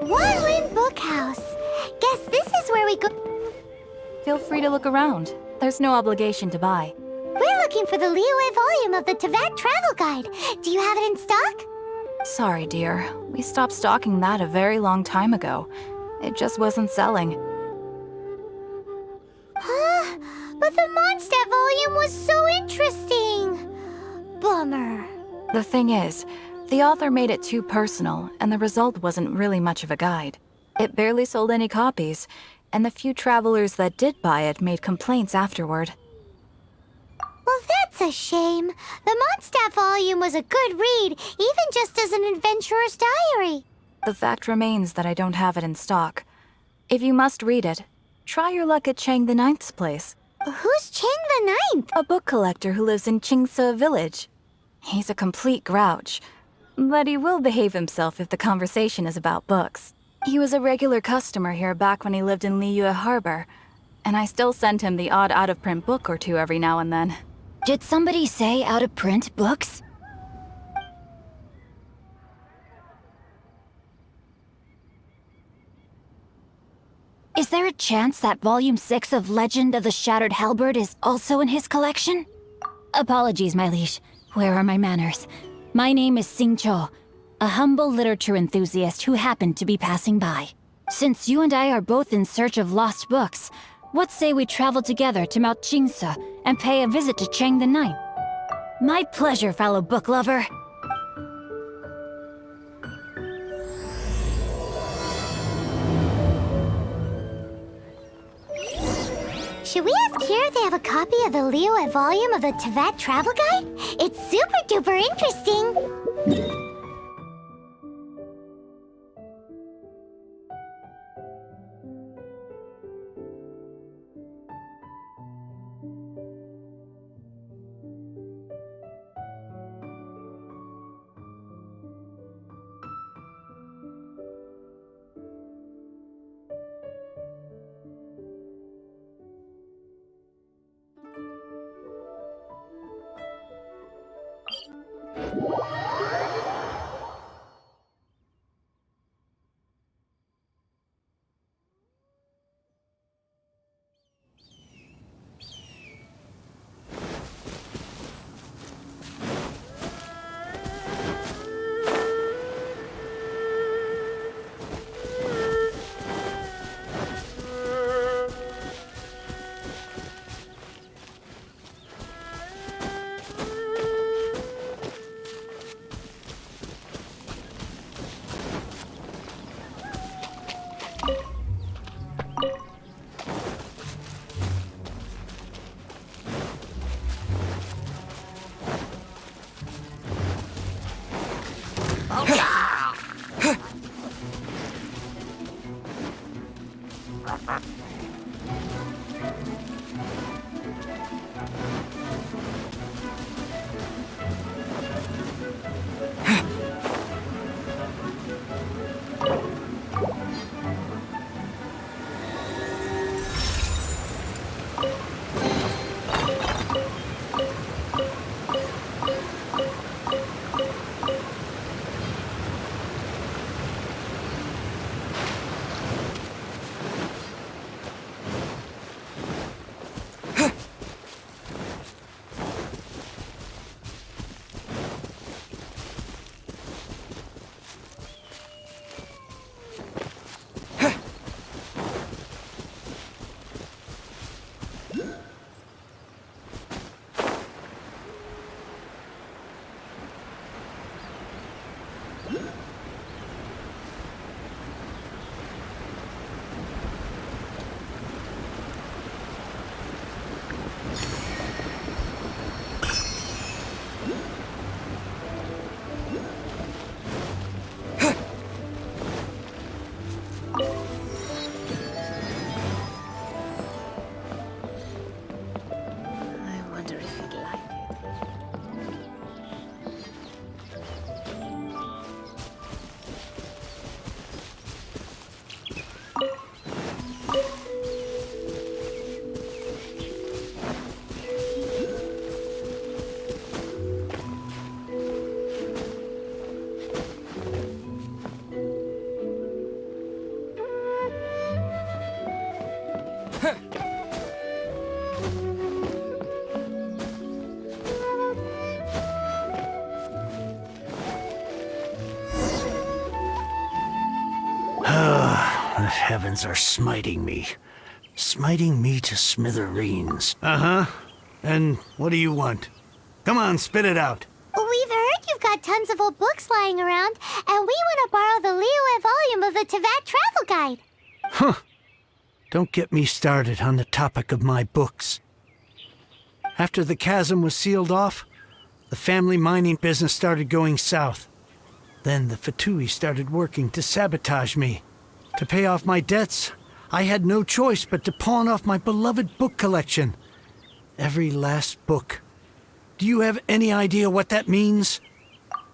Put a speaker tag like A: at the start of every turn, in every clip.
A: One-Win Bookhouse. Guess this is where we go.
B: Feel free to look around. There's no obligation to buy.
A: We're looking for the Liyue volume of the Teyvat Travel Guide. Do you have it in stock?
B: Sorry, dear. We stopped stocking that a very long time ago. It just wasn't selling.
A: But the Mondstadt volume was so interesting. Bummer.
B: The thing is, the author made it too personal, and the result wasn't really much of a guide. It barely sold any copies, and the few travelers that did buy it made complaints afterward.
A: Well, that's a shame. The Mondstadt volume was a good read, even just as an adventurer's diary.
B: The fact remains that I don't have it in stock. If you must read it, try your luck at Chang the Ninth's place.
A: Who's Chang the Ninth?
B: A book collector who lives in Qingce Village. He's a complete grouch, but he will behave himself if the conversation is about books. He was a regular customer here back when he lived in Liyue Harbor, and I still send him the odd out-of-print book or two every now and then.
C: Did somebody say out-of-print books? Is there a chance that Volume 6 of Legend of the Shattered Halberd is also in his collection? Apologies, my liege. Where are my manners? My name is Sing Cho, a humble literature enthusiast who happened to be passing by. Since you and I are both in search of lost books, what say we travel together to Mount Qingce and pay a visit to Chang the Ninth? My pleasure, fellow book lover.
A: Should we ask here if they have a copy of the Liyue volume of the Teyvat Travel Guide? It's super duper interesting.
D: The heavens are smiting me. Smiting me to smithereens. Uh-huh. And what do you want? Come on, spit it out.
A: We've heard you've got tons of old books lying around, and we want to borrow the Liyue volume of the Teyvat Travel Guide.
D: Huh. Don't get me started on the topic of my books. After the chasm was sealed off, the family mining business started going south. Then the Fatui started working to sabotage me. To pay off my debts, I had no choice but to pawn off my beloved book collection. Every last book. Do you have any idea what that means?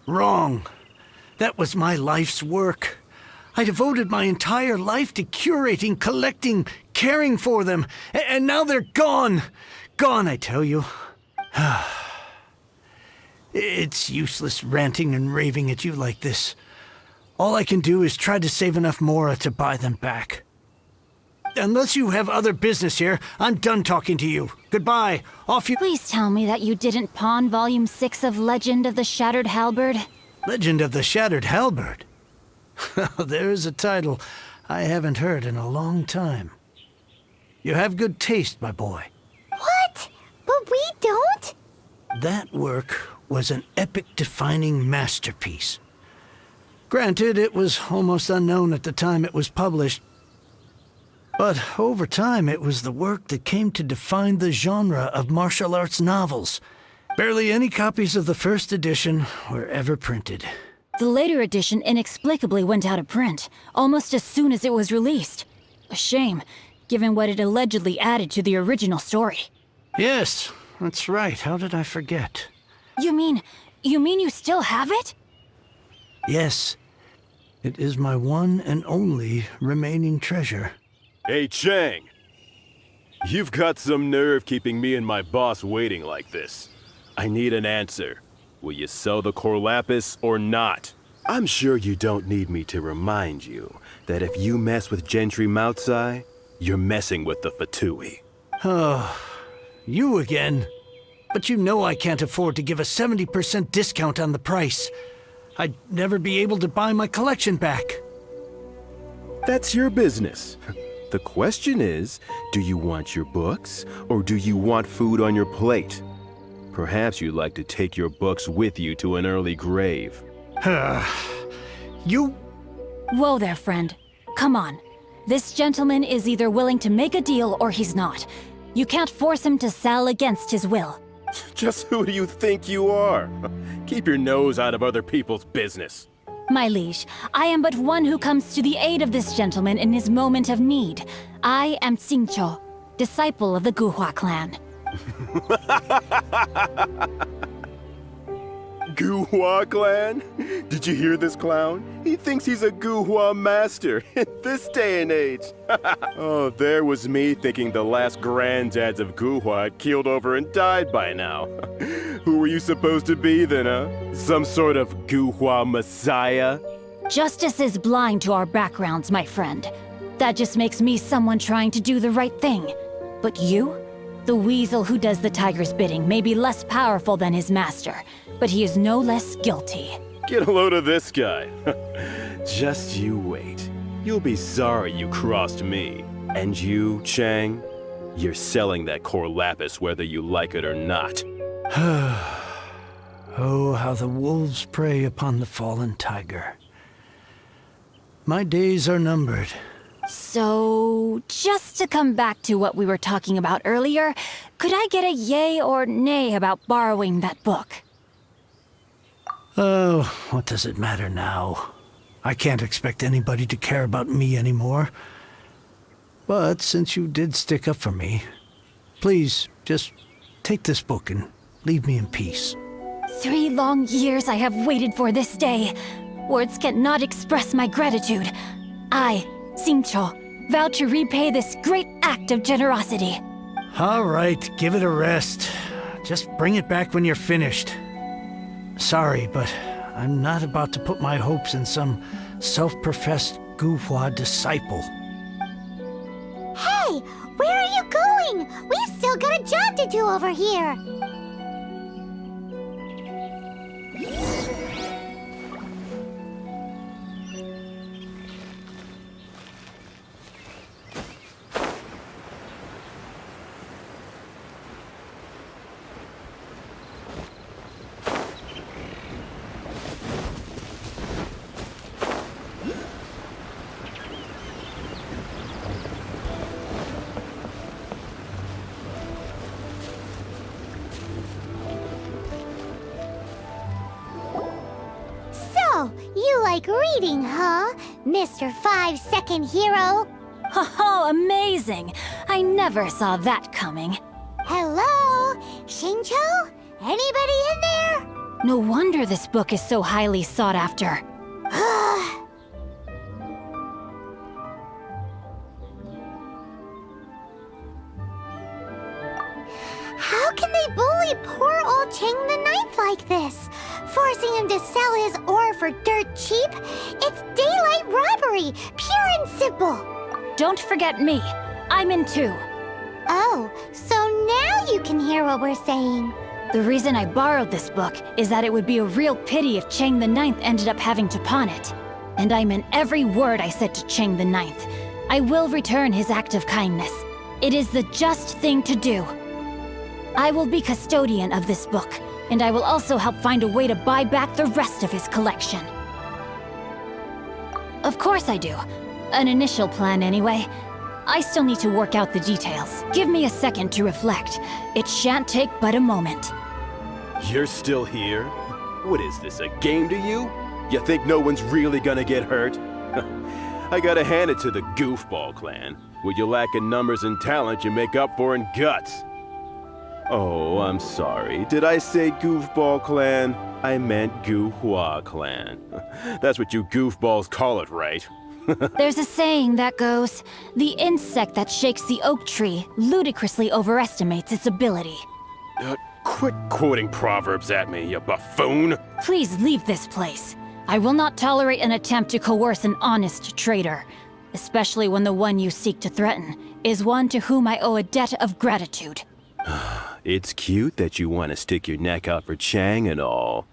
D: Wrong. That was my life's work. I devoted my entire life to curating, collecting, caring for them, and now they're gone. Gone, I tell you. It's useless ranting and raving at you like this. All I can do is try to save enough Mora to buy them back. Unless you have other business here, I'm done talking to you. Goodbye. Off you—
C: Please tell me that you didn't pawn Volume 6 of Legend of the Shattered Halberd.
D: Legend of the Shattered Halberd? There's a title I haven't heard in a long time. You have good taste, my boy.
A: What? But we don't?
D: That work was an epic-defining masterpiece. Granted, it was almost unknown at the time it was published, but over time it was the work that came to define the genre of martial arts novels. Barely any copies of the first edition were ever printed.
C: The later edition inexplicably went out of print, almost as soon as it was released. A shame, given what it allegedly added to the original story.
D: Yes, that's right. How did I forget?
C: You mean you still have it?
D: Yes. It is my one and only remaining treasure.
E: Hey, Chang! You've got some nerve keeping me and my boss waiting like this. I need an answer. Will you sell the core lapis or not? I'm sure you don't need me to remind you that if you mess with Gentry Moutsai, you're messing with the Fatui.
D: Oh, you again? But you know I can't afford to give a 70% discount on the price. I'd never be able to buy my collection back.
E: That's your business. The question is, do you want your books, or do you want food on your plate? Perhaps you'd like to take your books with you to an early grave.
D: You...
C: Whoa there, friend. Come on. This gentleman is either willing to make a deal or he's not. You can't force him to sell against his will.
E: Just who do you think you are? Keep your nose out of other people's business.
C: My liege, I am but one who comes to the aid of this gentleman in his moment of need. I am Xingqiu, disciple of the Guhua clan.
E: Guhua clan? Did you hear this clown? He thinks he's a Guhua master in this day and age. Oh, there was me thinking the last granddads of Guhua had keeled over and died by now. Who were you supposed to be then, huh? Some sort of Guhua messiah?
C: Justice is blind to our backgrounds, my friend. That just makes me someone trying to do the right thing. But you? The weasel who does the tiger's bidding may be less powerful than his master, but he is no less guilty.
E: Get a load of this guy. Just you wait. You'll be sorry you crossed me. And you, Chang, you're selling that core lapis whether you like it or not.
D: Oh, how the wolves prey upon the fallen tiger. My days are numbered.
C: So, just to come back to what we were talking about earlier, could I get a yay or nay about borrowing that book?
D: Oh, what does it matter now? I can't expect anybody to care about me anymore. But since you did stick up for me, please, just take this book and leave me in peace.
C: 3 long years I have waited for this day. Words cannot express my gratitude. I, Xingqiu, vow to repay this great act of generosity.
D: All right, give it a rest. Just bring it back when you're finished. Sorry, but I'm not about to put my hopes in some self-professed Guhua disciple.
A: Hey! Hey, where are you going? We've still got a job to do over here. So, you like reading, huh, Mr. 5-second hero?
C: Oh, amazing! I never saw that coming.
A: Hello? Shincho? Anybody in there?
C: No wonder this book is so highly sought after.
A: How can they bully poor old Chang the Ninth like this? Forcing him to sell his ore for dirt cheap? It's daylight robbery, pure and simple.
C: Don't forget me. I'm in too.
A: Oh, so now you can hear what we're saying.
C: The reason I borrowed this book is that it would be a real pity if Chang the Ninth ended up having to pawn it. And I meant every word I said to Chang the Ninth. I will return his act of kindness. It is the just thing to do. I will be custodian of this book, and I will also help find a way to buy back the rest of his collection. Of course I do. An initial plan anyway. I still need to work out the details. Give me a second to reflect. It shan't take but a moment.
E: You're still here? What is this, a game to you? You think no one's really gonna get hurt? I gotta hand it to the Goofball clan. What you lack in numbers and talent, you make up for in guts. Oh, I'm sorry. Did I say Goofball clan? I meant Guhua clan. That's what you goofballs call it, right?
C: There's a saying that goes, the insect that shakes the oak tree ludicrously overestimates its ability.
E: Quit quoting proverbs at me, you buffoon!
C: Please leave this place. I will not tolerate an attempt to coerce an honest trader, especially when the one you seek to threaten is one to whom I owe a debt of gratitude.
E: It's cute that you want to stick your neck out for Chang and all.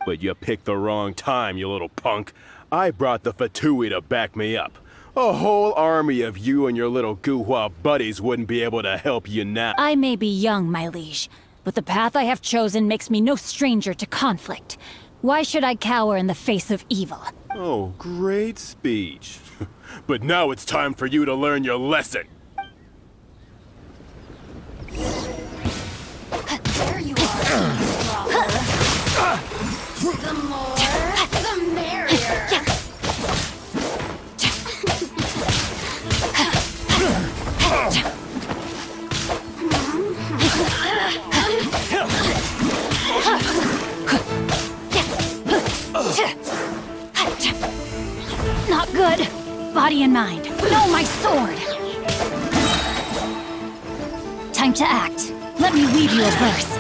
E: But you picked the wrong time, you little punk. I brought the Fatui to back me up. A whole army of you and your little Guhua buddies wouldn't be able to help you now.
C: I may be young, my liege, but the path I have chosen makes me no stranger to conflict. Why should I cower in the face of evil?
E: Oh, great speech. But now it's time for you to learn your lesson.
C: There you are, the more, the merrier. Not good. Body and mind. No, my sword. Time to act. Let me weave you a verse.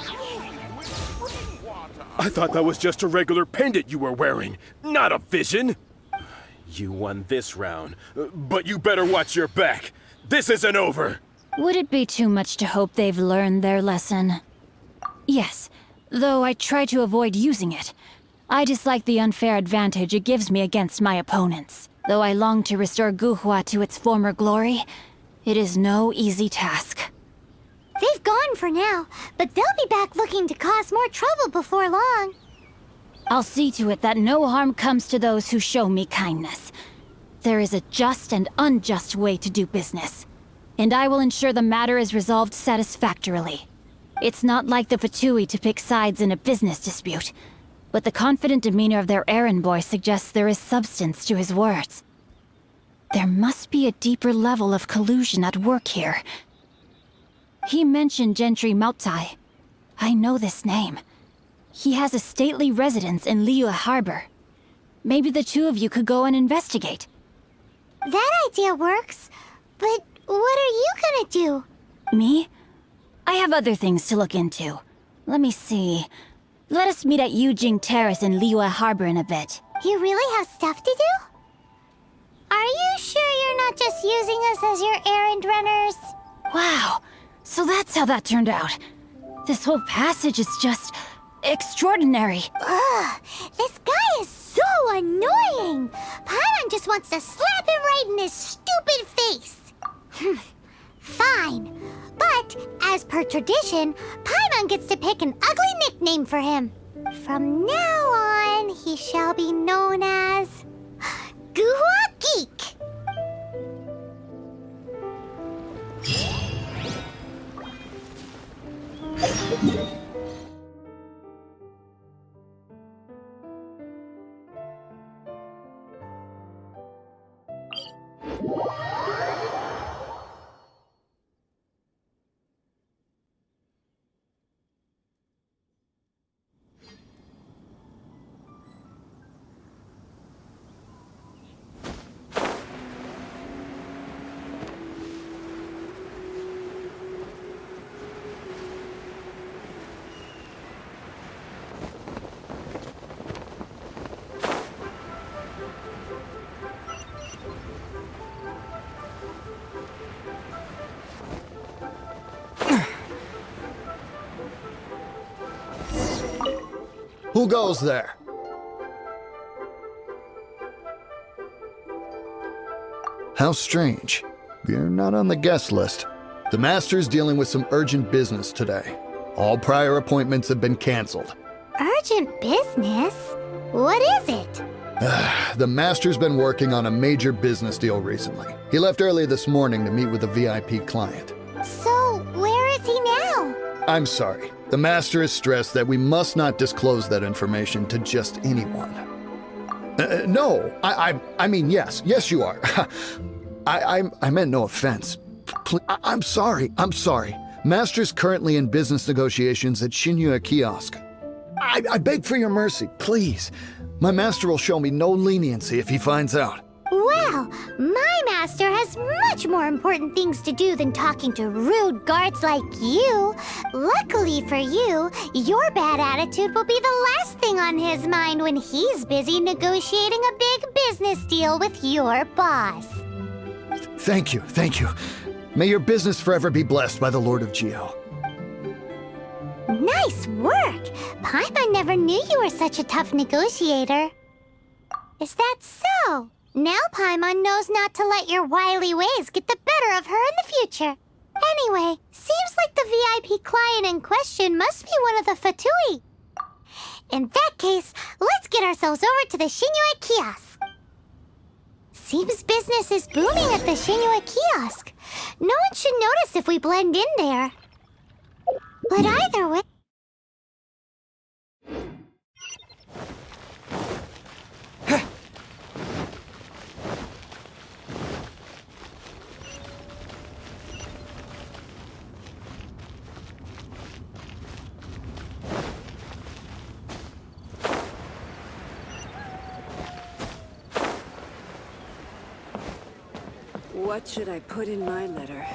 F: Let me amuse myself a little.
E: I thought that was just a regular pendant you were wearing, not a vision. You won this round, but you better watch your back. This isn't over.
C: Would it be too much to hope they've learned their lesson? Yes, though I try to avoid using it. I dislike the unfair advantage it gives me against my opponents. Though I long to restore Guhua to its former glory, it is no easy task.
A: They've gone for now, but they'll be back looking to cause more trouble before long.
C: I'll see to it that no harm comes to those who show me kindness. There is a just and unjust way to do business, and I will ensure the matter is resolved satisfactorily. It's not like the Fatui to pick sides in a business dispute, but the confident demeanor of their errand boy suggests there is substance to his words. There must be a deeper level of collusion at work here. He mentioned Gentry Maotai. I know this name. He has a stately residence in Liyue Harbor. Maybe the two of you could go and investigate.
A: That idea works, but what are you do?
C: Me? I have other things to look into. Let me see. Let us meet at Yujing Terrace in Liyue Harbor in a bit.
A: You really have stuff to do? Are you sure you're not just using us as your errand runners?
C: Wow, so that's how that turned out. This whole passage is just extraordinary.
A: Ugh, this guy is so annoying! Paimon just wants to slap him right in his stupid face. Fine. But, as per tradition, Paimon gets to pick an ugly nickname for him. From now on, he shall be known as... Guhua Geek!
G: Who goes there? How strange. You're not on the guest list. The Master's dealing with some urgent business today. All prior appointments have been canceled.
A: Urgent business? What is it?
G: The Master's been working on a major business deal recently. He left early this morning to meet with a VIP client.
A: So, where is he now?
G: I'm sorry. The Master is stressed that we must not disclose that information to just anyone. No, I mean, yes. Yes, you are. I meant no offense. I'm sorry. Master's currently in business negotiations at Shinya Kiosk. I beg for your mercy, please. My master will show me no leniency if he finds out.
A: Well, my master has much more important things to do than talking to rude guards like you. Luckily for you, your bad attitude will be the last thing on his mind when he's busy negotiating a big business deal with your boss.
G: Thank you. May your business forever be blessed by the Lord of Geo.
A: Nice work! Paimon never knew you were such a tough negotiator. Is that so? Now Paimon knows not to let your wily ways get the better of her in the future. Anyway, seems like the VIP client in question must be one of the Fatui. In that case, let's get ourselves over to the Shinue Kiosk. Seems business is booming at the Shinue Kiosk. No one should notice if we blend in there. But either way...
H: What should I put in my letter?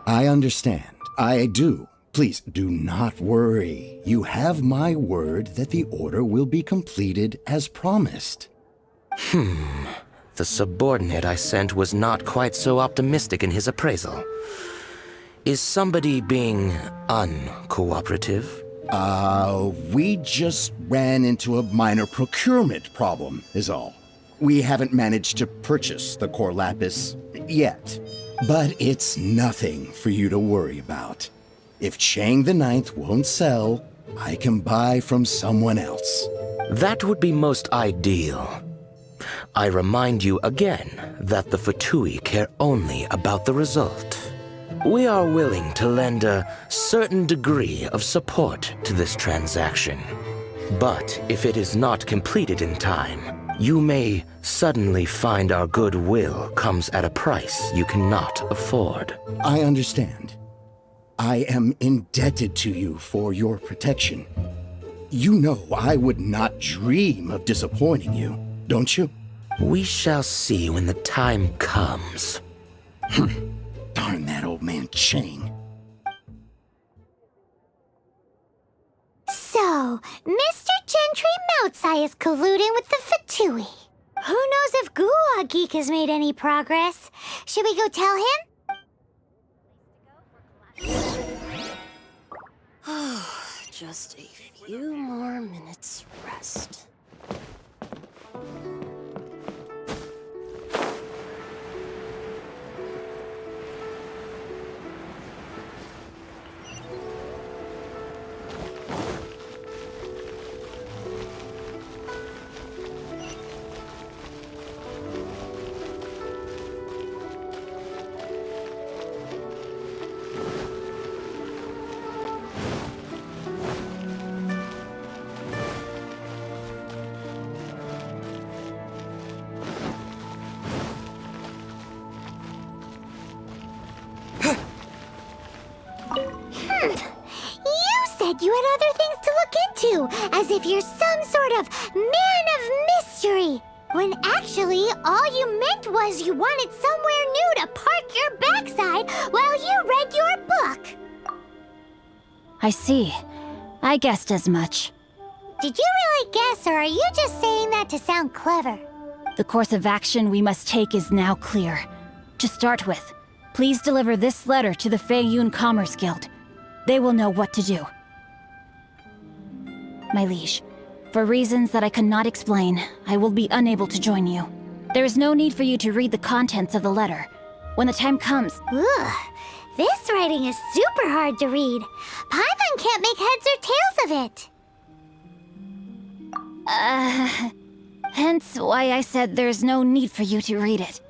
I: I understand. I do. Please do not worry. You have my word that the order will be completed as promised.
J: The subordinate I sent was not quite so optimistic in his appraisal. Is somebody being uncooperative?
I: We just ran into a minor procurement problem, is all. We haven't managed to purchase the core lapis yet. But it's nothing for you to worry about. If Chang the Ninth won't sell, I can buy from someone else.
J: That would be most ideal. I remind you again that the Fatui care only about the result. We are willing to lend a certain degree of support to this transaction. But if it is not completed in time, you may suddenly find our goodwill comes at a price you cannot afford.
I: I understand. I am indebted to you for your protection. You know I would not dream of disappointing you, don't you?
J: We shall see when the time comes.
I: Darn that old man Chang.
A: So, Mr. Gentry Moutsai is colluding with the Fatui. Who knows if Guwa Geek has made any progress? Should we go tell him?
C: Just a few more minutes rest.
A: You had other things to look into, as if you're some sort of man of mystery. When actually, all you meant was you wanted somewhere new to park your backside while you read your book.
C: I see. I guessed as much.
A: Did you really guess, or are you just saying that to sound clever?
C: The course of action we must take is now clear. To start with, please deliver this letter to the Feiyun Commerce Guild. They will know what to do. My liege, for reasons that I cannot explain, I will be unable to join you. There is no need for you to read the contents of the letter. When the time comes...
A: Ugh, this writing is super hard to read. Paimon can't make heads or tails of it.
C: Hence why I said there's no need for you to read it.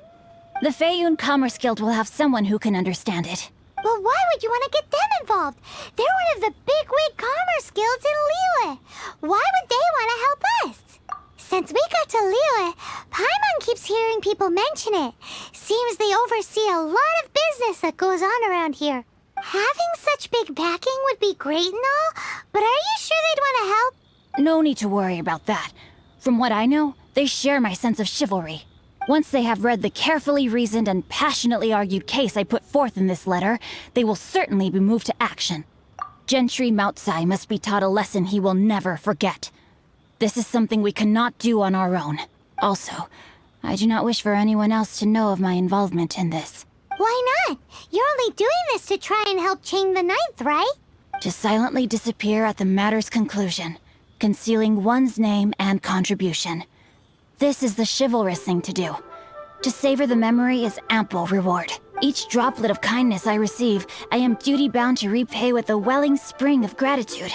C: The Feiyun Commerce Guild will have someone who can understand it.
A: Well, why would you want to get them involved? They're one of the bigwig commerce guilds in Liyue. Why would they want to help us? Since we got to Liyue, Paimon keeps hearing people mention it. Seems they oversee a lot of business that goes on around here. Having such big backing would be great and all, but are you sure they'd want to help?
C: No need to worry about that. From what I know, they share my sense of chivalry. Once they have read the carefully reasoned and passionately argued case I put forth in this letter, they will certainly be moved to action. Gentry Moutsai must be taught a lesson he will never forget. This is something we cannot do on our own. Also, I do not wish for anyone else to know of my involvement in this.
A: Why not? You're only doing this to try and help Chang the Ninth, right?
C: To silently disappear at the matter's conclusion, concealing one's name and contribution. This is the chivalrous thing to do. To savor the memory is ample reward. Each droplet of kindness I receive, I am duty-bound to repay with a welling spring of gratitude.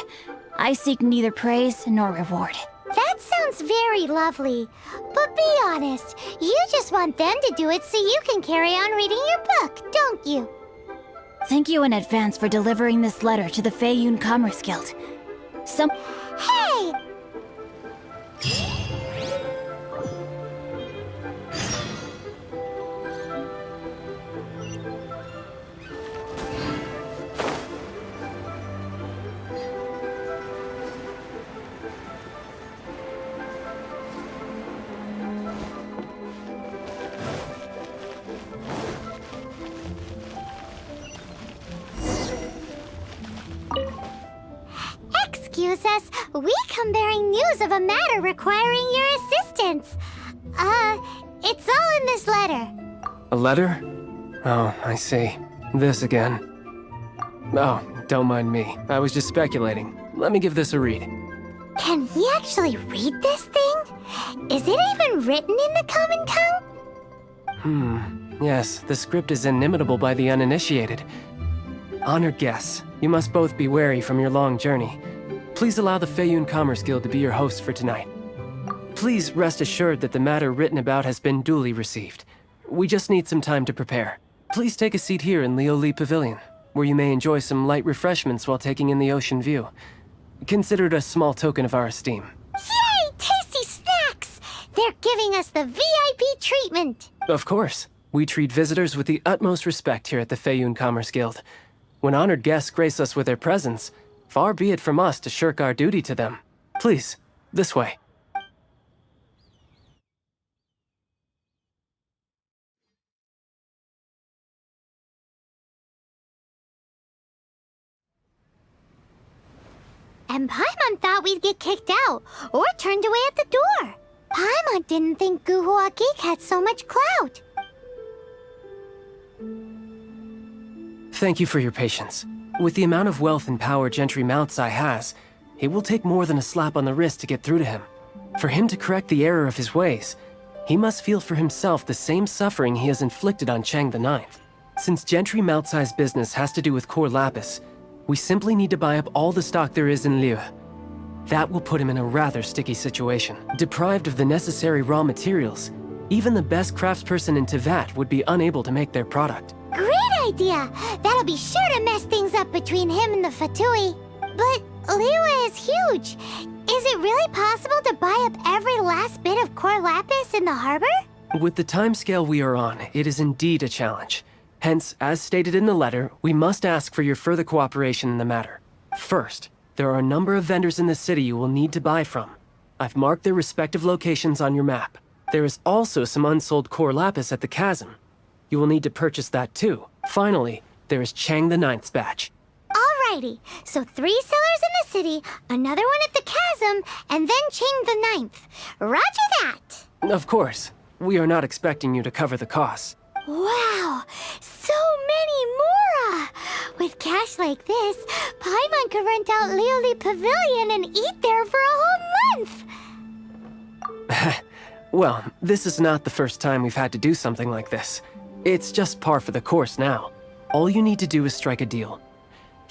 C: I seek neither praise nor reward.
A: That sounds very lovely. But be honest, you just want them to do it so you can carry on reading your book, don't you?
C: Thank you in advance for delivering this letter to the Feiyun Commerce Guild.
A: Hey! Excuse us, we come bearing news of a matter requiring your assistance. It's all in this letter.
K: A letter? Oh, I see. This again. Oh, don't mind me. I was just speculating. Let me give this a read.
A: Can we actually read this thing? Is it even written in the common tongue?
K: Yes, the script is inimitable by the uninitiated. Honored guests, you must both be wary from your long journey. Please allow the Feiyun Commerce Guild to be your host for tonight. Please rest assured that the matter written about has been duly received. We just need some time to prepare. Please take a seat here in Lioli Pavilion, where you may enjoy some light refreshments while taking in the ocean view. Consider it a small token of our esteem.
A: Yay! Tasty snacks! They're giving us the VIP treatment.
K: Of course. We treat visitors with the utmost respect here at the Feiyun Commerce Guild. When honored guests grace us with their presence, far be it from us to shirk our duty to them. Please, this way.
A: and Paimon thought we'd get kicked out or turned away at the door. Paimon didn't think Guhua Geek had so much clout.
K: Thank you for your patience. With the amount of wealth and power Gentry Moutsai has, it will take more than a slap on the wrist to get through to him. For him to correct the error of his ways, he must feel for himself the same suffering he has inflicted on Chang the Ninth. Since Gentry Moutsai's business has to do with core lapis, we simply need to buy up all the stock there is in Liu. That will put him in a rather sticky situation. Deprived of the necessary raw materials, even the best craftsperson in Tevat would be unable to make their product.
A: Great idea! That'll be sure to mess things up between him and the Fatui. But Liyue is huge. Is it really possible to buy up every last bit of core lapis in the harbor?
K: With the timescale we are on, it is indeed a challenge. Hence, as stated in the letter, we must ask for your further cooperation in the matter. First, there are a number of vendors in the city you will need to buy from. I've marked their respective locations on your map. There is also some unsold core lapis at the chasm. You will need to purchase that too. Finally, there is Chang the Ninth's batch.
A: Alrighty, so 3 sellers in the city, another one at the chasm, and then Chang the Ninth. Roger that!
K: Of course, we are not expecting you to cover the costs.
A: Wow, so many Mora! With cash like this, Paimon could rent out Lioli Pavilion and eat there for a whole month!
K: Well, this is not the first time we've had to do something like this. It's just par for the course now. All you need to do is strike a deal.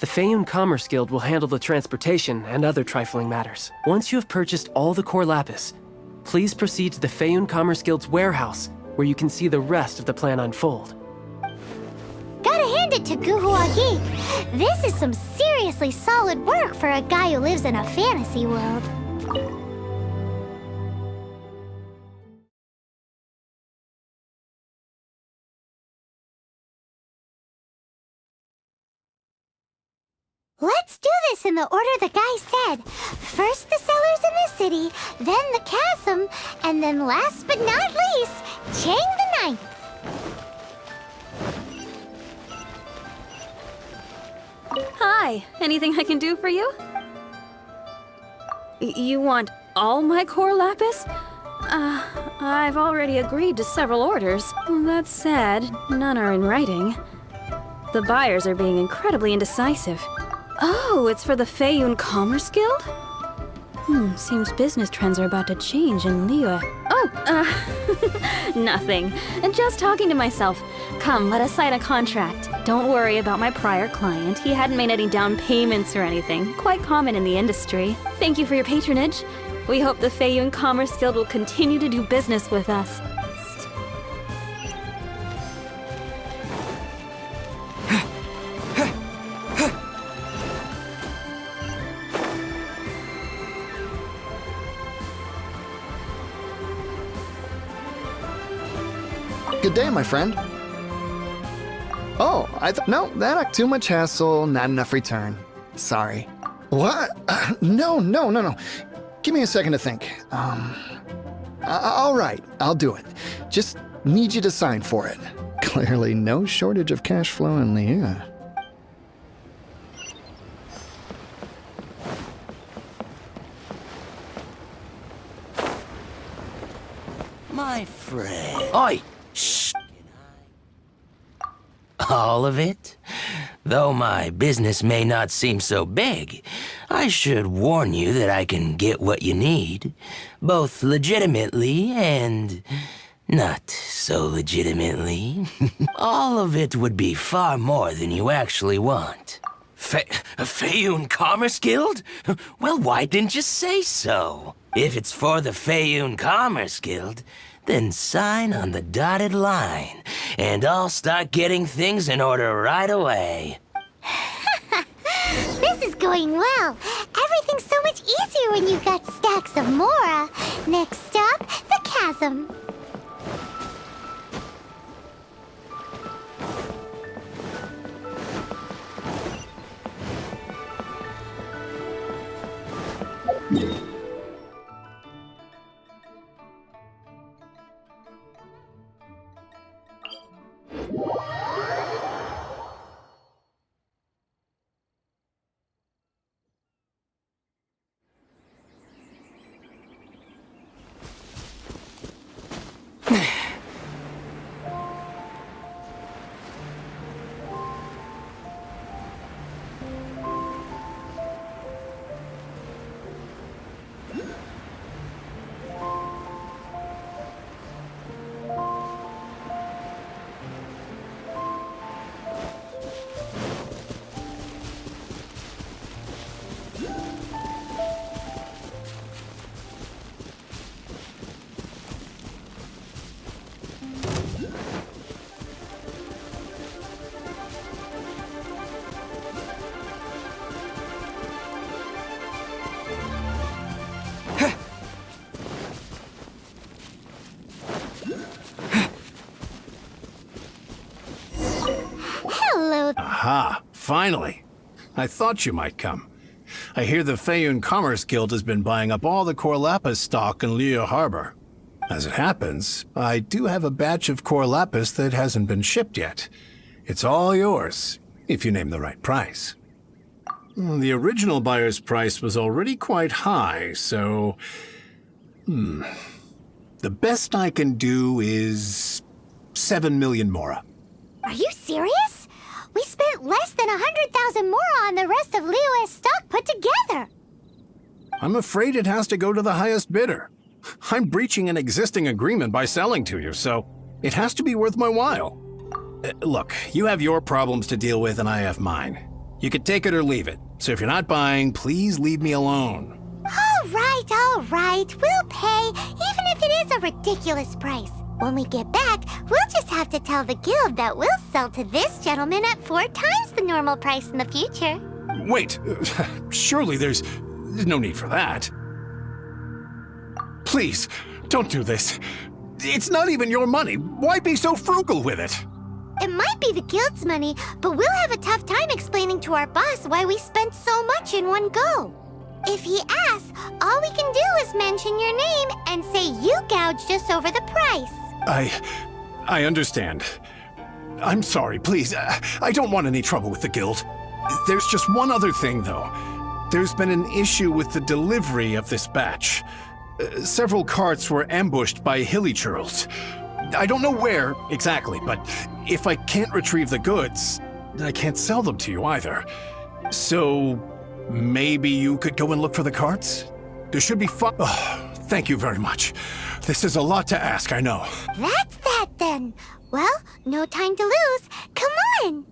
K: The Feiyun Commerce Guild will handle the transportation and other trifling matters. Once you have purchased all the core lapis, please proceed to the Feiyun Commerce Guild's warehouse, where you can see the rest of the plan unfold.
A: Gotta hand it to Guhua Geek. This is some seriously solid work for a guy who lives in a fantasy world. Let's do this in the order the guy said. First the sellers in the city, then the chasm, and then last but not least, Chang the Ninth.
L: Hi, anything I can do for you? You want all my core lapis? I've already agreed to several orders. That said, none are in writing. The buyers are being incredibly indecisive. Oh, it's for the Feiyun Commerce Guild? Seems business trends are about to change in Liyue. Oh, nothing. Just talking to myself. Come, let us sign a contract. Don't worry about my prior client. He hadn't made any down payments or anything. Quite common in the industry. Thank you for your patronage. We hope the Feiyun Commerce Guild will continue to do business with us.
G: Good day, my friend. Oh, no, that too much hassle, not enough return. Sorry. What? No. Give me a second to think. All right, I'll do it. Just need you to sign for it. Clearly no shortage of cash flow in Liyue.
J: My friend. Oi! Shh! All of it? Though my business may not seem so big, I should warn you that I can get what you need, both legitimately and not so legitimately. All of it would be far more than you actually want. Feiyun Commerce Guild? Well, why didn't you say so? If it's for the Feiyun Commerce Guild, then sign on the dotted line, and I'll start getting things in order right away.
A: This is going well. Everything's so much easier when you've got stacks of Mora. Next stop, the chasm.
M: Aha, finally. I thought you might come. I hear the Feiyun Commerce Guild has been buying up all the Core Lapis stock in Liyue Harbor. As it happens, I do have a batch of Core Lapis that hasn't been shipped yet. It's all yours, if you name the right price. The original buyer's price was already quite high, so... The best I can do is 7 million mora.
A: Are you serious? We spent less than 100,000 mora on the rest of Liyue's stock put together.
M: I'm afraid it has to go to the highest bidder. I'm breaching an existing agreement by selling to you, so it has to be worth my while. Look, you have your problems to deal with and I have mine. You could take it or leave it, so if you're not buying, please leave me alone.
A: All right. We'll pay, even if it is a ridiculous price. When we get back, we'll just have to tell the guild that we'll sell to this gentleman at 4 times the normal price in the future.
M: Wait, surely there's no need for that. Please, don't do this. It's not even your money. Why be so frugal with it?
A: It might be the guild's money, but we'll have a tough time explaining to our boss why we spent so much in one go. If he asks, all we can do is mention your name and say you gouged us over the price.
M: I understand. I'm sorry, please. I don't want any trouble with the guild. There's just one other thing, though. There's been an issue with the delivery of this batch. Several carts were ambushed by hilly churls. I don't know where exactly, but if I can't retrieve the goods, I can't sell them to you either. So maybe you could go and look for the carts? There should be Oh, thank you very much. This is a lot to ask, I know.
A: That's that then. Well, no time to lose. Come on!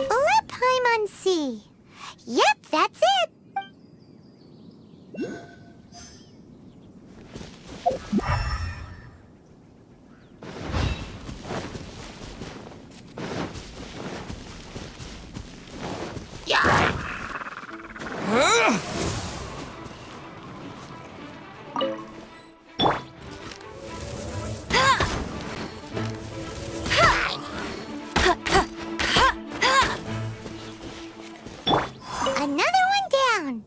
A: Let Paimon see. Yep, that's it. Another one down.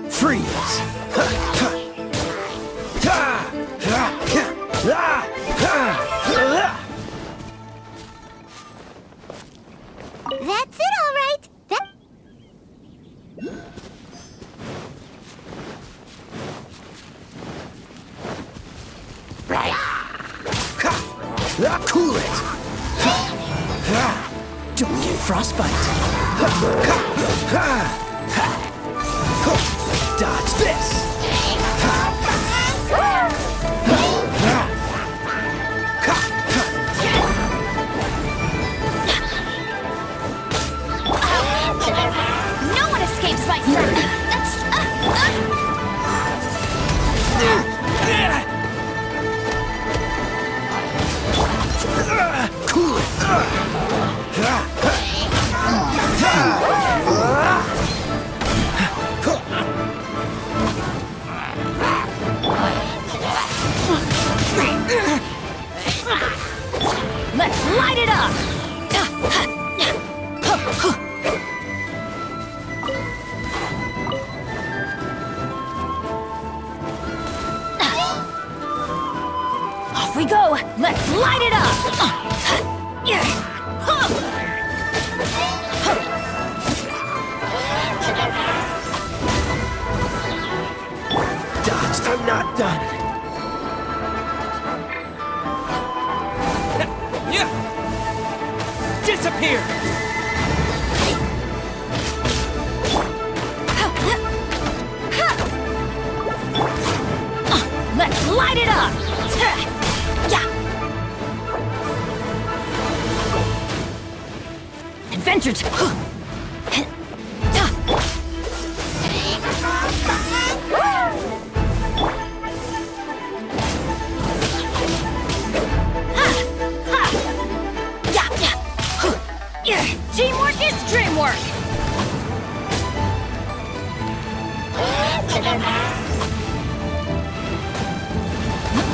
M: Freeze!
A: That's it, all right.
M: Cool it! Don't get frostbite! Dodge this!
C: No one escapes my sight! That's...
M: Cool it!
C: light it up!
J: Dodged, I'm not done. Disappear!
C: Let's light it up! Adventure time! Teamwork is dreamwork!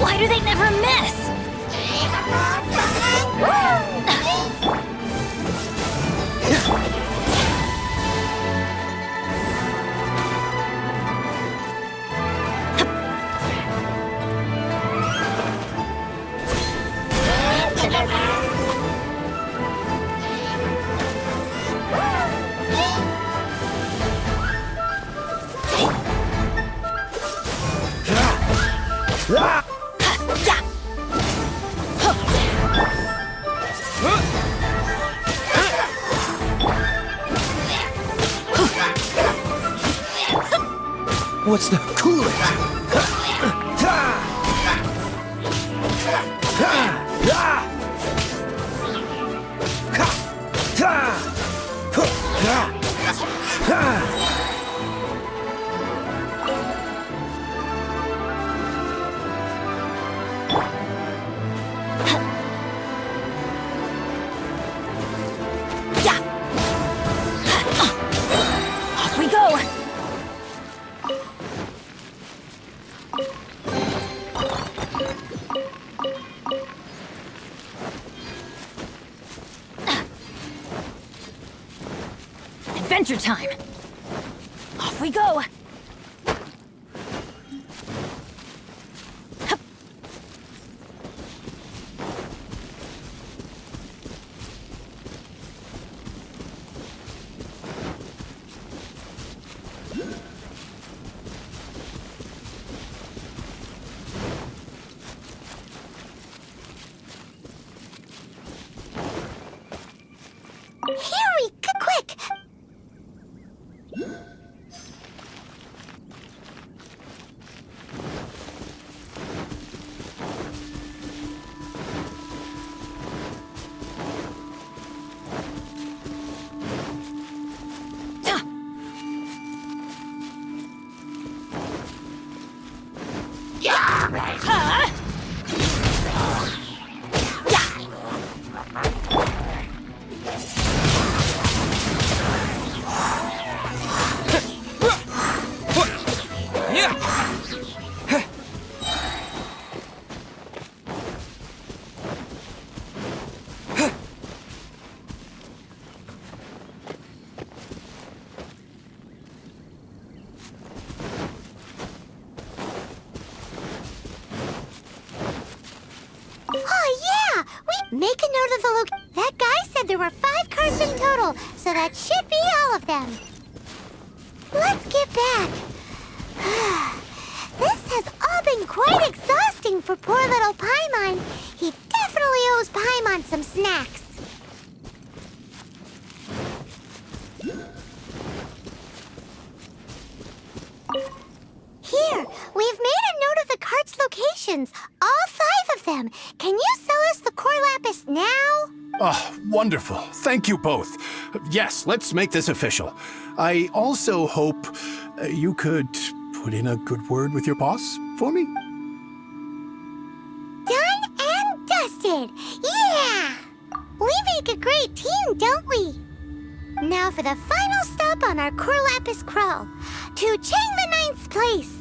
C: Why do they never miss?
J: What's the coolant?
C: Off we go! Adventure time! Off we go!
A: Hurry, quick! Make a note of the That guy said there were 5 cards in total, so that should be all of them. Let's get back. This has all been quite exhausting for poor little Paimon. He definitely owes Paimon some snacks. Here, we've made a note of the cards' locations. All 5 of them. Can you sell us the core lapis now?
M: Oh, wonderful. Thank you both. Yes, let's make this official. I also hope you could put in a good word with your boss for me.
A: Done and dusted. Yeah! We make a great team, don't we? Now for the final stop on our core lapis crawl. To Chang the Ninth's place.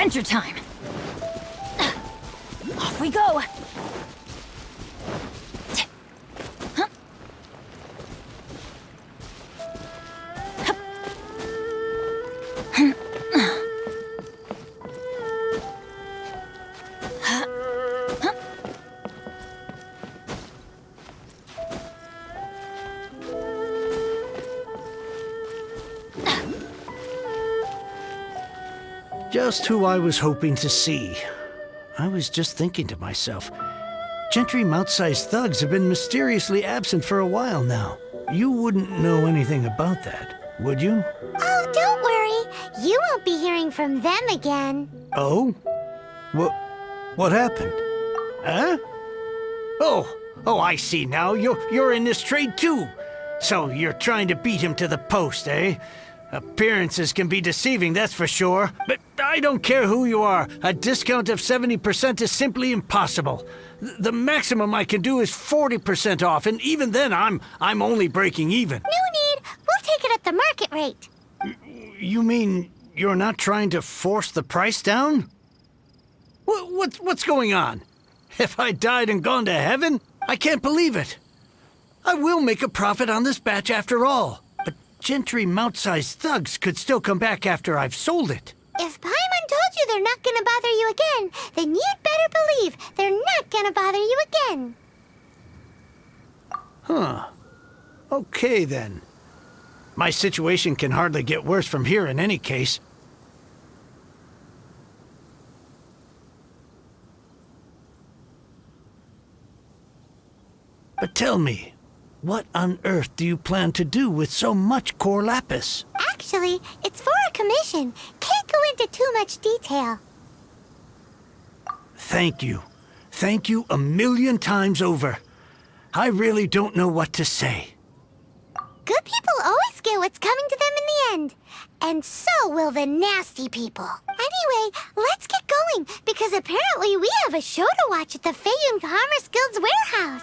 C: Adventure time! Off we go!
D: Just who I was hoping to see. I was just thinking to myself, Gentry mount-sized thugs have been mysteriously absent for a while now. You wouldn't know anything about that, would you?
A: Oh, don't worry. You won't be hearing from them again.
D: Oh? What happened? Huh? Oh, I see now. You're in this trade too. So you're trying to beat him to the post, eh? Appearances can be deceiving, that's for sure. But I don't care who you are. A discount of 70% is simply impossible. The maximum I can do is 40% off, and even then I'm only breaking even.
A: No need. We'll take it at the market rate.
D: You mean you're not trying to force the price down? What's going on? Have I died and gone to heaven? I can't believe it. I will make a profit on this batch after all. But Gentry mount-sized thugs could still come back after I've sold it.
A: If Paimon told you they're not gonna bother you again, then you'd better believe they're not gonna bother you again.
D: Huh. Okay, then. My situation can hardly get worse from here in any case. But tell me, what on earth do you plan to do with so much core lapis?
A: Actually, it's for a commission. Can't go into too much detail.
D: Thank you. Thank you a million times over. I really don't know what to say.
A: Good people always get what's coming to them in the end. And so will the nasty people. Anyway, let's get going, because apparently we have a show to watch at the Feiyun Commerce Guild's warehouse.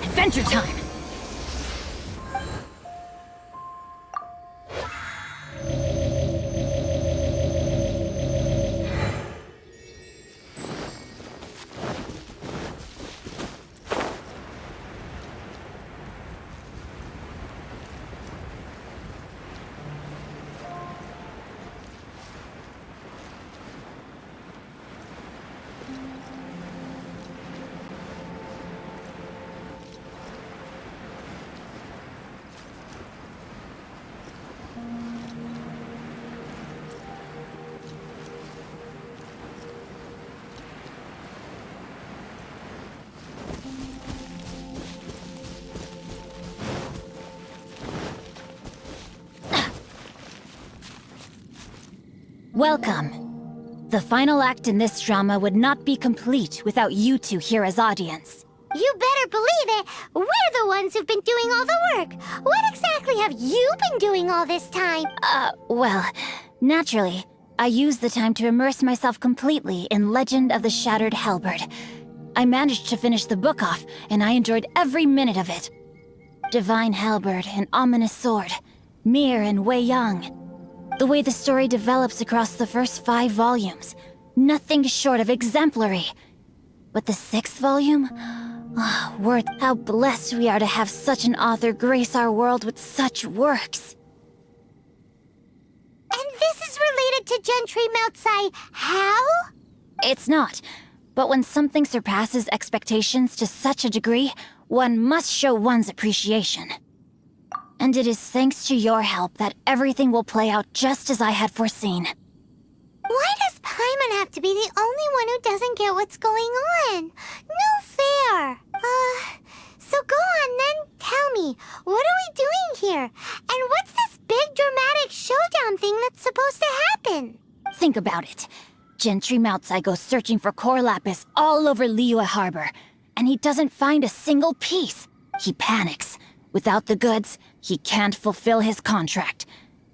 C: Adventure time! Welcome. The final act in this drama would not be complete without you two here as audience.
A: You better believe it. We're the ones who've been doing all the work. What exactly have you been doing all this time?
C: Well, naturally, I used the time to immerse myself completely in Legend of the Shattered Halberd. I managed to finish the book off, and I enjoyed every minute of it. Divine Halberd, an ominous sword. Mir and Wei Yang. The way the story develops across the first 5 volumes. Nothing short of exemplary. But the 6th volume? Worth how blessed we are to have such an author grace our world with such works.
A: And this is related to Gentry Moutsai how?
C: It's not. But when something surpasses expectations to such a degree, one must show one's appreciation. And it is thanks to your help that everything will play out just as I had foreseen.
A: Why does Paimon have to be the only one who doesn't get what's going on? No fair. So go on then, tell me, what are we doing here? And what's this big dramatic show thing that's supposed to happen.
C: Think about it. Gentry Moutsai goes searching for core lapis all over Liyue Harbor, and he doesn't find a single piece. He panics. Without the goods, he can't fulfill his contract.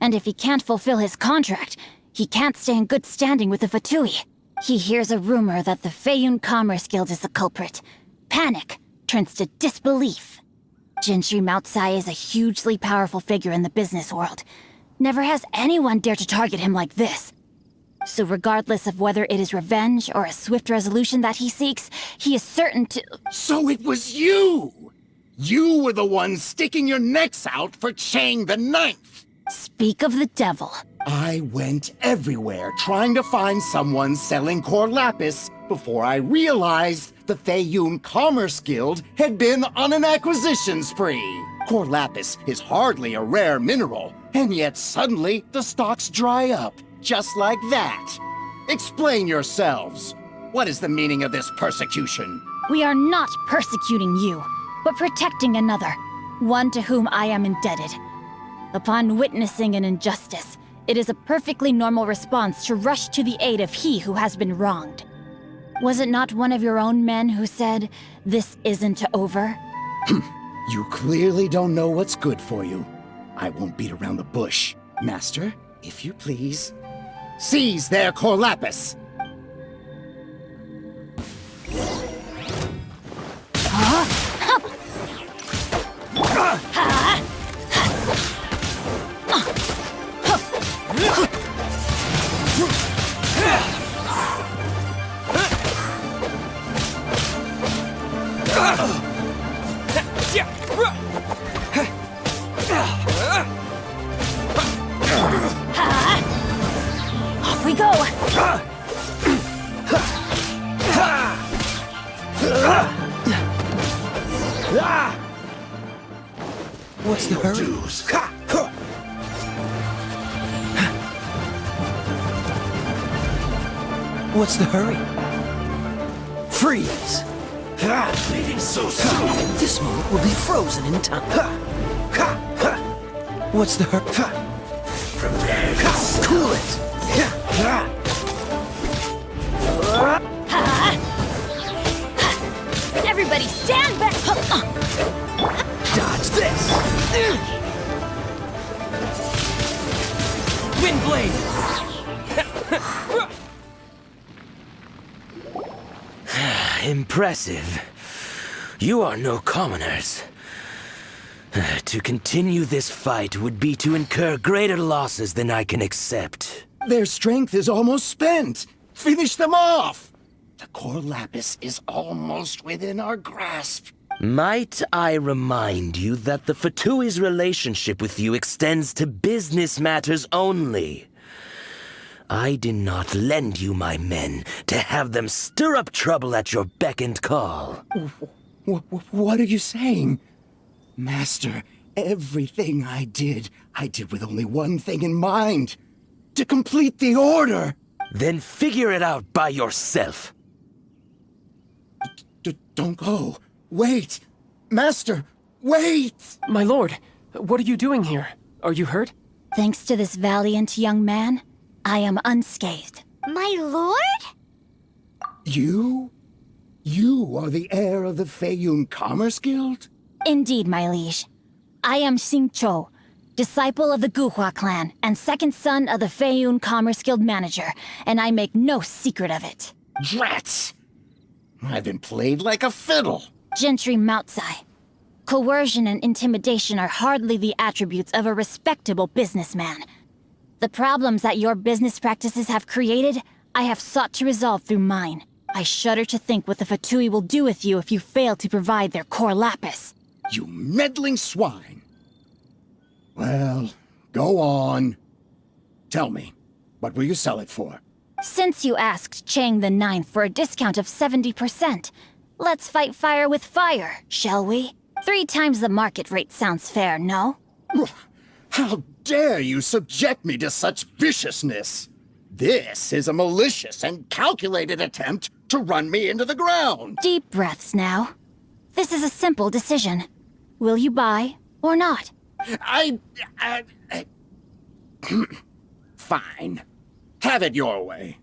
C: And if he can't fulfill his contract, he can't stay in good standing with the Fatui. He hears a rumor that the Feiyun Commerce Guild is the culprit. Panic turns to disbelief. Gentry Moutsai is a hugely powerful figure in the business world. Never has anyone dared to target him like this. So regardless of whether it is revenge or a swift resolution that he seeks, he is certain to—
I: So it was you! You were the one sticking your necks out for Chang the Ninth!
C: Speak of the devil.
I: I went everywhere trying to find someone selling core lapis before I realized the Feiyun Commerce Guild had been on an acquisition spree. Core lapis is hardly a rare mineral, and yet suddenly the stocks dry up, just like that. Explain yourselves. What is the meaning of this persecution?
C: We are not persecuting you, but protecting another, one to whom I am indebted. Upon witnessing an injustice, it is a perfectly normal response to rush to the aid of he who has been wronged. Was it not one of your own men who said, "This isn't over"?
I: You clearly don't know what's good for you. I won't beat around the bush. Master, if you please, seize their core lapis!
C: Off we go!
J: What's the hurry? What's the hurry? Freeze!
N: Leaving so soon.
J: This moment will be frozen in time. What's the hurry?
N: Prepare
J: Cool it!
C: Everybody stand back!
J: Dodge this! Wind blade! Impressive. You are no commoners. To continue this fight would be to incur greater losses than I can accept.
I: Their strength is almost spent. Finish them off! The core lapis is almost within our grasp.
J: Might I remind you that the Fatui's relationship with you extends to business matters only? I did not lend you my men to have them stir up trouble at your beck and call.
I: What are you saying? Master, everything I did with only one thing in mind. To complete the order.
J: Then figure it out by yourself.
I: Don't go. Wait! Master, wait!
K: My lord, what are you doing here? Are you hurt?
C: Thanks to this valiant young man, I am unscathed.
A: My lord?
I: You? You are the heir of the Feiyun Commerce Guild?
C: Indeed, my liege. I am Xingqiu, disciple of the Guhua clan and second son of the Feiyun Commerce Guild manager, and I make no secret of it.
I: Drats! I've been played like a fiddle.
C: Gentry Moutsai. Coercion and intimidation are hardly the attributes of a respectable businessman. The problems that your business practices have created, I have sought to resolve through mine. I shudder to think what the Fatui will do with you if you fail to provide their core lapis.
I: You meddling swine. Well, go on. Tell me, what will you sell it for?
C: Since you asked Chang the Ninth for a discount of 70%, let's fight fire with fire, shall we? 3 times the market rate sounds fair, no?
I: How dare you subject me to such viciousness? This is a malicious and calculated attempt to run me into the ground.
C: Deep breaths now. This is a simple decision. Will you buy or not?
I: Fine. Have it your way.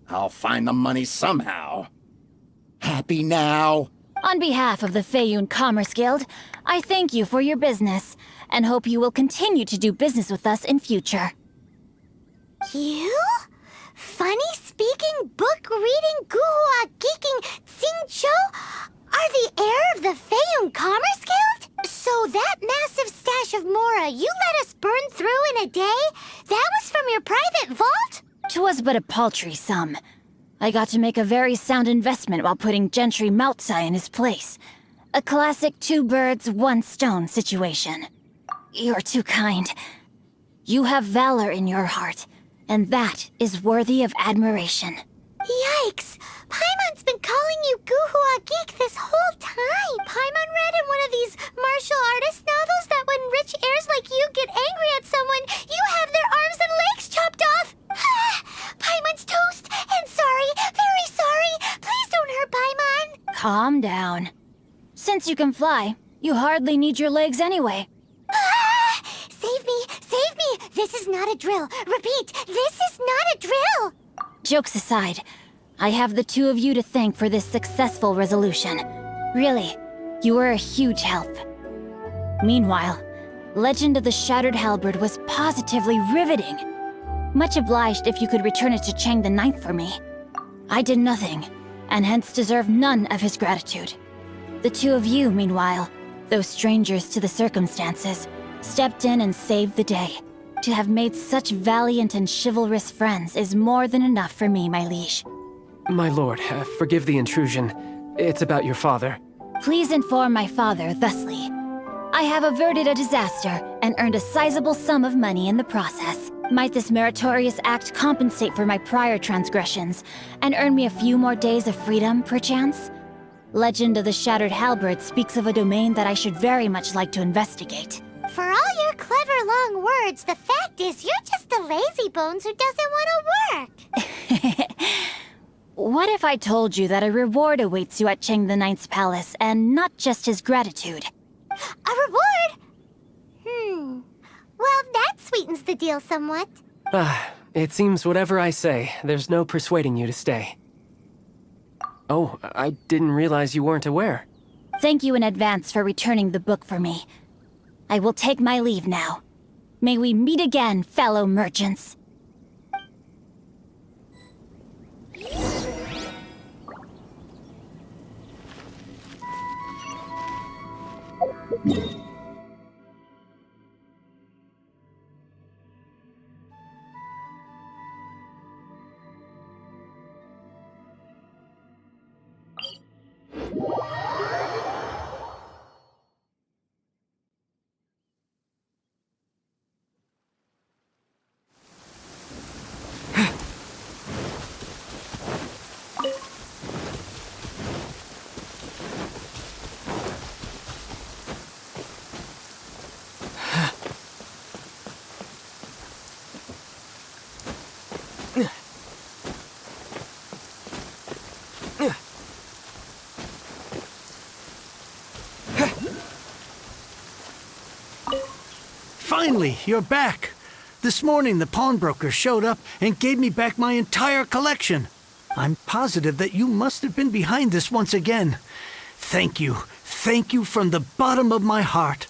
I: I'll find the money somehow. Happy now?
C: On behalf of the Feiyun Commerce Guild, I thank you for your business, and hope you will continue to do business with us in future.
A: You? Funny-speaking, book-reading, guhua geeking Xingqiu are the heir of the Feiyun Commerce Guild? So that massive stash of Mora you let us burn through in a day? That was from your private vault?
C: 'Twas but a paltry sum. I got to make a very sound investment while putting Gentry Moutsai in his place. A classic two birds, one stone situation. You're too kind. You have valor in your heart, and that is worthy of admiration.
A: Yikes! Paimon's been calling you Guhua Geek this whole time. Paimon read in one of these martial artist novels that when rich heirs like you get angry at someone, you have their arms and legs chopped off. Paimon's toast, and sorry, very sorry. Please don't hurt Paimon.
C: Calm down. Since you can fly, you hardly need your legs anyway.
A: Save me, save me. This is not a drill. Repeat, this is not a drill.
C: Jokes aside, I have the two of you to thank for this successful resolution. Really, you were a huge help. Meanwhile, Legend of the Shattered Halberd was positively riveting. Much obliged if you could return it to Chang the Ninth for me. I did nothing, and hence deserve none of his gratitude. The two of you, meanwhile, though strangers to the circumstances, stepped in and saved the day. To have made such valiant and chivalrous friends is more than enough for me, my liege.
K: My lord, forgive the intrusion. It's about your father.
C: Please inform my father thusly. I have averted a disaster and earned a sizable sum of money in the process. Might this meritorious act compensate for my prior transgressions and earn me a few more days of freedom, perchance? Legend of the Shattered Halberd speaks of a domain that I should very much like to investigate.
A: For all your clever long words, the fact is you're just a lazybones who doesn't want to work.
C: What if I told you that a reward awaits you at Chang the Ninth's palace, and not just his gratitude?
A: A reward? Well, that sweetens the deal somewhat.
K: It seems whatever I say, there's no persuading you to stay. Oh, I didn't realize you weren't aware.
C: Thank you in advance for returning the book for me. I will take my leave now. May we meet again, fellow merchants.
D: Finally, you're back. This morning, the pawnbroker showed up and gave me back my entire collection. I'm positive that you must have been behind this once again. Thank you. Thank you from the bottom of my heart.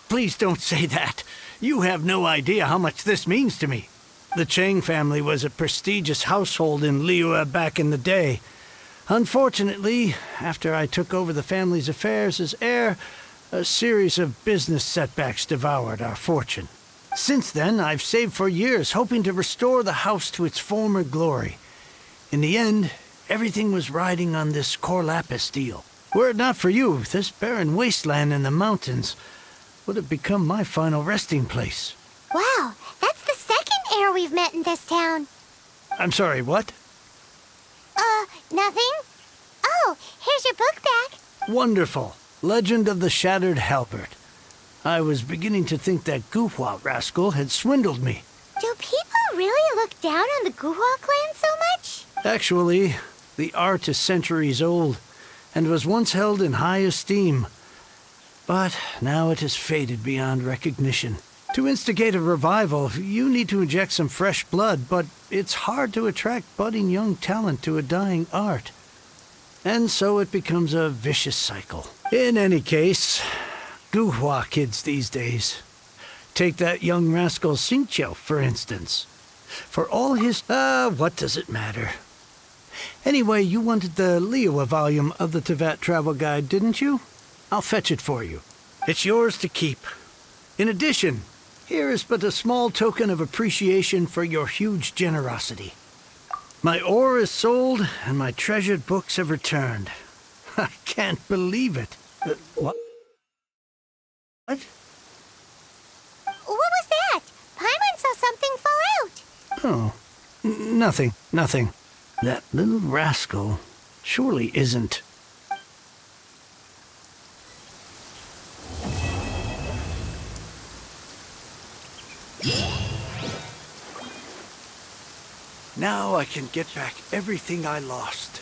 D: Please don't say that. You have no idea how much this means to me. The Chang family was a prestigious household in Liyue back in the day. Unfortunately, after I took over the family's affairs as heir, a series of business setbacks devoured our fortune. Since then, I've saved for years, hoping to restore the house to its former glory. In the end, everything was riding on this Core Lapis deal. Were it not for you, this barren wasteland in the mountains would have become my final resting place.
A: Wow, that's the second heir we've met in this town.
D: I'm sorry, what?
A: Nothing? Oh, here's your book back.
D: Wonderful. Legend of the Shattered Halberd. I was beginning to think that Guhua rascal had swindled me.
A: Do people really look down on the Guhua clan so much?
D: Actually, the art is centuries old and was once held in high esteem. But now it has faded beyond recognition. To instigate a revival, you need to inject some fresh blood, but it's hard to attract budding young talent to a dying art. And so it becomes a vicious cycle. In any case, Guhua kids these days. Take that young rascal Xingqiu, for instance. For all his... what does it matter? Anyway, you wanted the Liyue volume of the Teyvat Travel Guide, didn't you? I'll fetch it for you. It's yours to keep. In addition, here is but a small token of appreciation for your huge generosity. My ore is sold, and my treasured books have returned. I can't believe it. What? What?
A: What was that? Paimon saw something fall out.
D: Oh, nothing. That little rascal surely isn't... Now I can get back everything I lost.